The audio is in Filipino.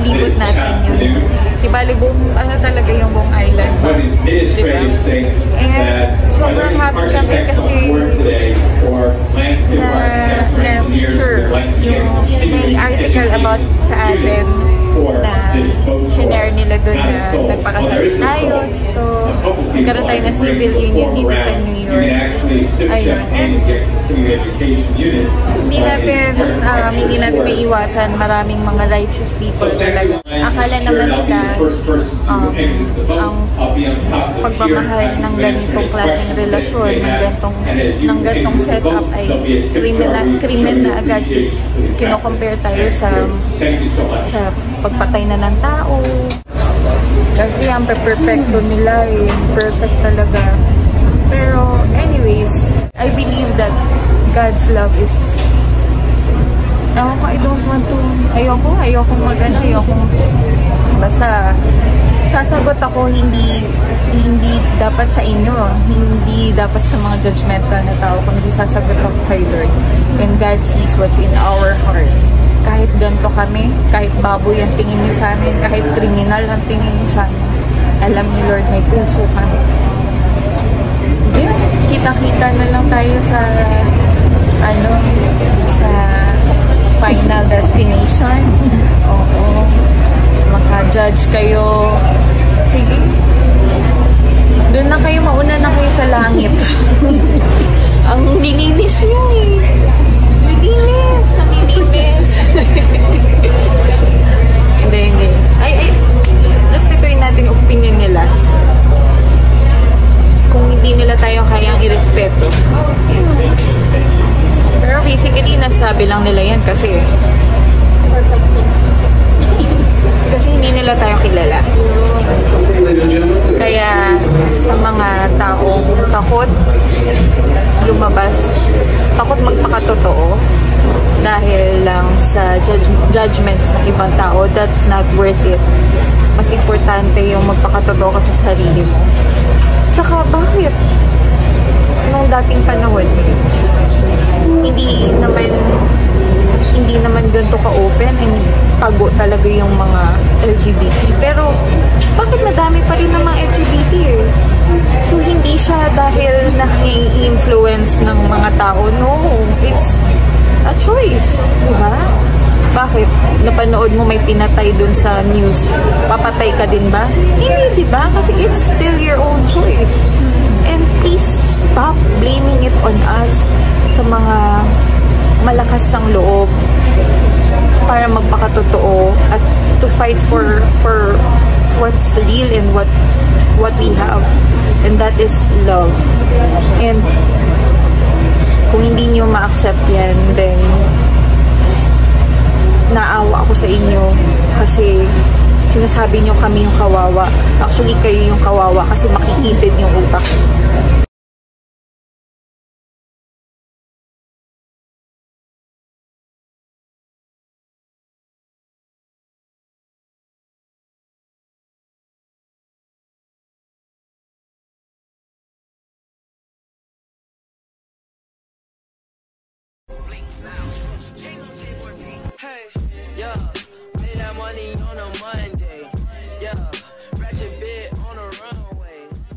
libot natin yun. Ibali buong, ano talaga yung buong island. Diba? And sobrang happy kami kasi na-feature yung may article about sa atin na shinare nila doon na nagpakasal tayo dito. Nagkaroon tayo ng civil union dito sa New York. Ayun. And hindi natin may iwasan maraming mga righteous people talaga. Akala naman nila ang pagmamahal ng ganitong klaseng relasyon, ng ganitong setup ay krimen na agad. Kino-compare tayo sa pagpatay na ng tao. Kasi ang perfecto nila eh. Perfect talaga. Pero anyways, I believe that God's love is I don't want to ayoko basta sasagot ako hindi dapat sa inyo, hindi dapat sa mga judgmental na tao, kundi sasagot ako kay Lord. And God sees what's in our hearts. Kahit ganito kami, kahit baboy ang tingin niyo sa amin, kahit kriminal ang tingin niyo sa amin, alam ni Lord may puso kami. Kita-kita na lang tayo sa sa final destination. Oo. Maka-judge kayo. Sige. Doon na kayo, mauna na kayo sa langit. Ang lilinis nyo eh. Lilinis. Ang lilinis. Hindi. Ay. Respetuin natin yung opinion nila. Kung hindi nila tayo kayang irespeto. Pero basically, nasabi lang nila yan kasi hindi nila tayo kilala. Kaya sa mga taong takot lumabas, takot magpakatotoo dahil lang sa judgments ng ibang tao, that's not worth it. Mas importante yung magpakatotoo ka sa sarili mo. Tsaka bakit? Nung dating panahon, hindi naman ganito ka-open and tago talaga yung mga LGBT. Pero, bakit madami pa rin ng mga LGBT eh? So, hindi siya dahil nai-influence ng mga tao. No, it's a choice. Diba? Bakit? Napanood mo may pinatay dun sa news. Papatay ka din ba? Hindi, diba? Kasi it's still your own choice. And please stop blaming it on us sa mga malakas ang loob para magpakatotoo at to fight for what's real and what we have, and that is love. And kung hindi nyo ma-accept yan, then naawa ako sa inyo kasi sinasabi nyo kami yung kawawa. Actually, kayo yung kawawa kasi makikipid yung utak.